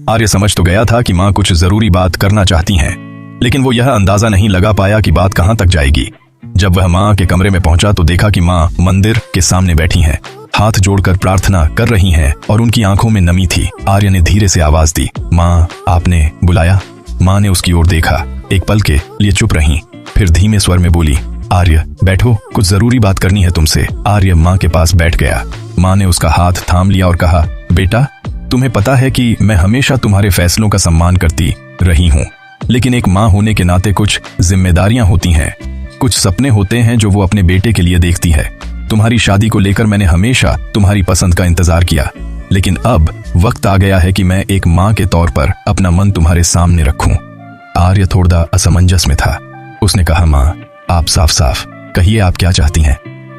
आर्य समझ तो गया था कि माँ कुछ जरूरी बात करना चाहती हैं, लेकिन वो यह अंदाजा नहीं लगा पाया कि बात कहाँ तक जाएगी। जब वह माँ के कमरे में पहुंचा तो देखा कि माँ मंदिर के सामने बैठी हैं, हाथ जोड़कर प्रार्थना कर रही हैं और उनकी आंखों में नमी थी। आर्य ने धीरे से आवाज दी, माँ आपने बुलाया? माँ ने उसकी ओर देखा, एक पल के लिए चुप रहीं, फिर धीमे स्वर में बोली, आर्य बैठो, कुछ जरूरी बात करनी है तुमसे। आर्य माँ के पास बैठ गया। माँ ने उसका हाथ थाम लिया और कहा, बेटा तुम्हें पता है कि मैं हमेशा तुम्हारे फैसलों का सम्मान करती रही हूँ, लेकिन एक माँ होने के नाते कुछ जिम्मेदारियां होती हैं, कुछ सपने होते हैं जो वो अपने बेटे के लिए देखती है। तुम्हारी शादी को लेकर मैंने हमेशा तुम्हारी पसंद का इंतजार किया, लेकिन अब वक्त आ गया है कि मैं एक माँ के तौर पर अपना मन तुम्हारे सामने रखूं। आर्य थोड़ा असमंजस में था। उसने कहा, माँ आप साफ साफ कहिए आप क्या चाहती हैं।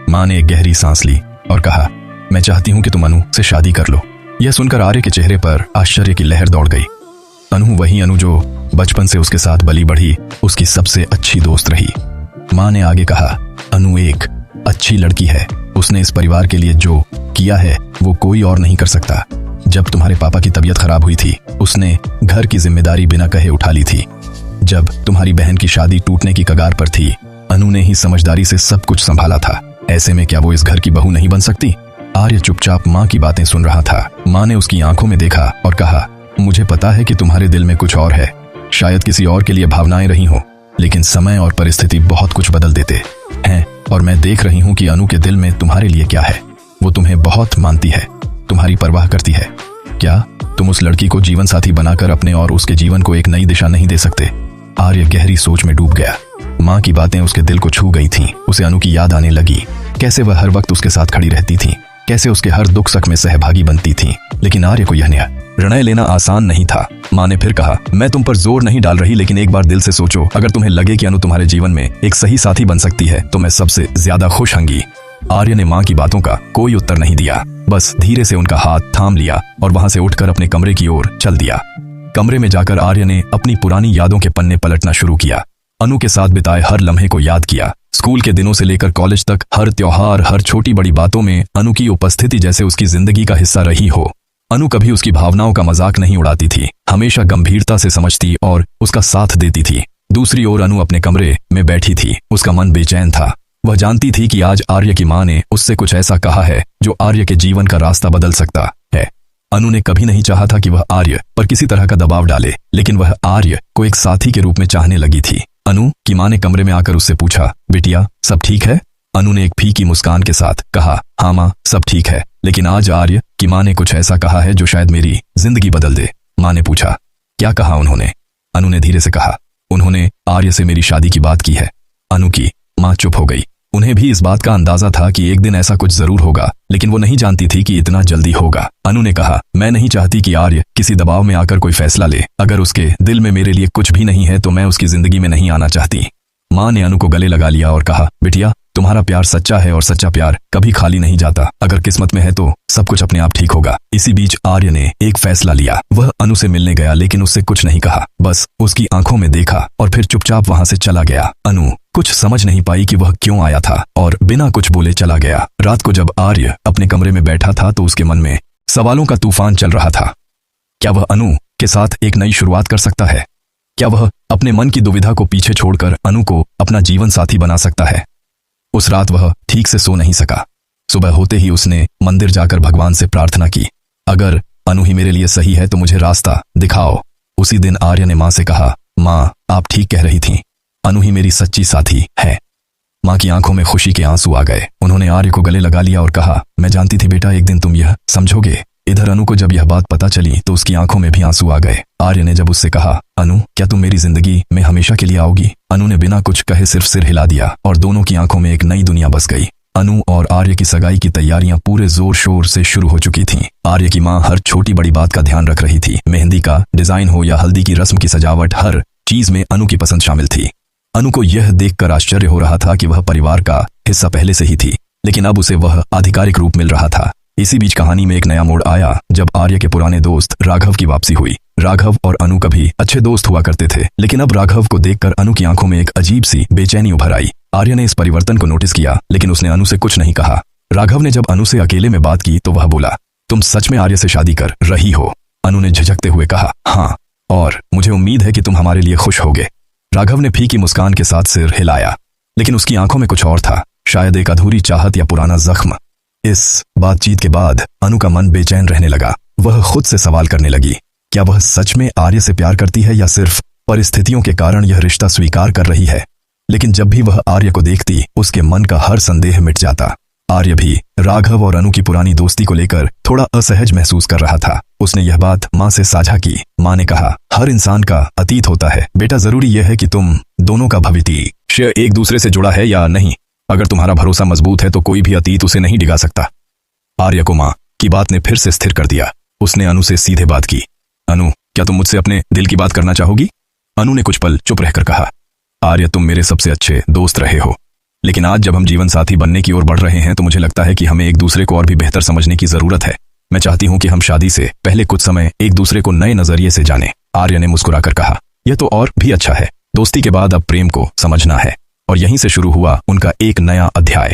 माँ ने एक गहरी सांस ली और कहा, मैं चाहती हूं कि तुम अनु से शादी कर लो। यह सुनकर आर्य के चेहरे पर आश्चर्य की लहर दौड़ गई। अनु वही अनु जो बचपन से उसके साथ बली बढ़ी, उसकी सबसे अच्छी दोस्त रही। माँ ने आगे कहा, अनु एक अच्छी लड़की है, उसने इस परिवार के लिए जो किया है वो कोई और नहीं कर सकता। जब तुम्हारे पापा की तबीयत खराब हुई थी, उसने घर की जिम्मेदारी बिना कहे उठा ली थी। जब तुम्हारी बहन की शादी टूटने की कगार पर थी, अनु ने ही समझदारी से सब कुछ संभाला था। ऐसे में क्या वो इस घर की बहू नहीं बन सकती? आर्य चुपचाप माँ की बातें सुन रहा था। माँ ने उसकी आंखों में देखा और कहा, मुझे पता है कि तुम्हारे दिल में कुछ और है, शायद किसी और के लिए भावनाएं रही हो, लेकिन समय और परिस्थिति बहुत कुछ बदल देते हैं और मैं देख रही हूँ कि अनु के दिल में तुम्हारे लिए क्या है। वो तुम्हें बहुत मानती है, तुम्हारी परवाह करती है। क्या तुम उस लड़की को जीवन साथी बनाकर अपने और उसके जीवन को एक नई दिशा नहीं दे सकते? आर्य गहरी सोच में डूब गया। माँ की बातें उसके दिल को छू गई थीं। उसे अनु की याद आने लगी, कैसे वह हर वक्त उसके साथ खड़ी रहती थी, कैसे उसके हर दुख सुख में सहभागी बनती थी। लेकिन आर्य को यह निर्णय लेना आसान नहीं था। माँ ने फिर कहा, मैं तुम पर जोर नहीं डाल रही, लेकिन एक बार दिल से सोचो, अगर तुम्हें लगे कि अनु तुम्हारे जीवन में एक सही साथी बन सकती है तो मैं सबसे ज्यादा खुश होंगी। आर्य ने माँ की बातों का कोई उत्तर नहीं दिया, बस धीरे से उनका हाथ थाम लिया और वहां से उठकर अपने कमरे की ओर चल दिया। कमरे में जाकर आर्य ने अपनी पुरानी यादों के पन्ने पलटना शुरू किया। अनु के साथ बिताए हर लम्हे को याद किया। स्कूल के दिनों से लेकर कॉलेज तक हर त्योहार, हर छोटी बड़ी बातों में अनु की उपस्थिति जैसे उसकी जिंदगी का हिस्सा रही हो। अनु कभी उसकी भावनाओं का मजाक नहीं उड़ाती थी, हमेशा गंभीरता से समझती और उसका साथ देती थी। दूसरी ओर अनु अपने कमरे में बैठी थी, उसका मन बेचैन था। वह जानती थी कि आज आर्य की माँ ने उससे कुछ ऐसा कहा है जो आर्य के जीवन का रास्ता बदल सकता है। अनु ने कभी नहीं चाहा था कि वह आर्य पर किसी तरह का दबाव डाले, लेकिन वह आर्य को एक साथी के रूप में चाहने लगी थी। अनु की माँ ने कमरे में आकर उससे पूछा, बिटिया सब ठीक है? अनु ने एक फीकी मुस्कान के साथ कहा, हाँ माँ सब ठीक है, लेकिन आज आर्य की माँ ने कुछ ऐसा कहा है जो शायद मेरी जिंदगी बदल दे। माँ ने पूछा, क्या कहा उन्होंने? अनु ने धीरे से कहा, उन्होंने आर्य से मेरी शादी की बात की है। अनु की माँ चुप हो गई। उन्हें भी इस बात का अंदाजा था कि एक दिन ऐसा कुछ जरूर होगा, लेकिन वो नहीं जानती थी कि इतना जल्दी होगा। अनु ने कहा, मैं नहीं चाहती कि आर्य किसी दबाव में आकर कोई फैसला ले। अगर उसके दिल में मेरे लिए कुछ भी नहीं है तो मैं उसकी जिंदगी में नहीं आना चाहती। माँ ने अनु को गले लगा लिया और कहा, बिटिया तुम्हारा प्यार सच्चा है और सच्चा प्यार कभी खाली नहीं जाता। अगर किस्मत में है तो सब कुछ अपने आप ठीक होगा। इसी बीच आर्य ने एक फैसला लिया। वह अनु से मिलने गया, लेकिन उससे कुछ नहीं कहा, बस उसकी आंखों में देखा और फिर चुपचाप वहां से चला गया। अनु कुछ समझ नहीं पाई कि वह क्यों आया था और बिना कुछ बोले चला गया। रात को जब आर्य अपने कमरे में बैठा था तो उसके मन में सवालों का तूफान चल रहा था। क्या वह अनु के साथ एक नई शुरुआत कर सकता है? क्या वह अपने मन की दुविधा को पीछे छोड़कर अनु को अपना जीवन साथी बना सकता है? उस रात वह ठीक से सो नहीं सका। सुबह होते ही उसने मंदिर जाकर भगवान से प्रार्थना की, अगर अनु ही मेरे लिए सही है तो मुझे रास्ता दिखाओ। उसी दिन आर्य ने माँ से कहा, माँ आप ठीक कह रही थीं, अनु ही मेरी सच्ची साथी है। माँ की आंखों में खुशी के आंसू आ गए। उन्होंने आर्य को गले लगा लिया और कहा, मैं जानती थी बेटा एक दिन तुम यह समझोगे। इधर अनु को जब यह बात पता चली तो उसकी आंखों में भी आंसू आ गए। आर्य ने जब उससे कहा, अनु क्या तुम मेरी जिंदगी में हमेशा के लिए आओगी? अनु ने बिना कुछ कहे सिर्फ सिर हिला दिया और दोनों की आंखों में एक नई दुनिया बस गई। अनु और आर्य की सगाई की तैयारियां पूरे जोर शोर से शुरू हो चुकी थीं। आर्य की माँ हर छोटी बड़ी बात का ध्यान रख रही थी। मेहंदी का डिजाइन हो या हल्दी की रस्म की सजावट, हर चीज में अनु की पसंद शामिल थी। अनु को यह देखकर आश्चर्य हो रहा था कि वह परिवार का हिस्सा पहले से ही थी, लेकिन अब उसे वह आधिकारिक रूप मिल रहा था। इसी बीच कहानी में एक नया मोड़ आया जब आर्य के पुराने दोस्त राघव की वापसी हुई। राघव और अनु कभी अच्छे दोस्त हुआ करते थे, लेकिन अब राघव को देखकर अनु की आंखों में एक अजीब सी बेचैनी उभर आई। आर्य ने इस परिवर्तन को नोटिस किया, लेकिन उसने अनु से कुछ नहीं कहा। राघव ने जब अनु से अकेले में बात की तो वह बोला, तुम सच में आर्य से शादी कर रही हो? अनु ने झिझकते हुए कहा, हाँ, और मुझे उम्मीद है कि तुम हमारे लिए खुश होगे। राघव ने फीकी मुस्कान के साथ सिर हिलाया, लेकिन उसकी आंखों में कुछ और था, शायद एक अधूरी चाहत या पुराना जख्म। इस बातचीत के बाद अनु का मन बेचैन रहने लगा। वह खुद से सवाल करने लगी, क्या वह सच में आर्य से प्यार करती है या सिर्फ परिस्थितियों के कारण यह रिश्ता स्वीकार कर रही है। लेकिन जब भी वह आर्य को देखती, उसके मन का हर संदेह मिट जाता। आर्य भी राघव और अनु की पुरानी दोस्ती को लेकर थोड़ा असहज महसूस कर रहा था। उसने यह बात माँ से साझा की। माँ ने कहा, हर इंसान का अतीत होता है बेटा, जरूरी यह है कि तुम दोनों का भविष्य एक दूसरे से जुड़ा है या नहीं। अगर तुम्हारा भरोसा मजबूत है तो कोई भी अतीत उसे नहीं डिगा सकता। आर्य को माँ की बात ने फिर से स्थिर कर दिया। उसने अनु से सीधे बात की, अनु, क्या तुम मुझसे अपने दिल की बात करना चाहोगी? अनु ने कुछ पल चुप रहकर कहा, आर्य, तुम मेरे सबसे अच्छे दोस्त रहे हो, लेकिन आज जब हम जीवन साथी बनने की ओर बढ़ रहे हैं तो मुझे लगता है कि हमें एक दूसरे को और भी बेहतर समझने की जरूरत है। मैं चाहती हूं कि हम शादी से पहले कुछ समय एक दूसरे को नए नजरिए से जानें। आर्य ने मुस्कुराकर कहा, यह तो और भी अच्छा है। दोस्ती के बाद अब प्रेम को समझना है। और यहीं से शुरू हुआ उनका एक नया अध्याय।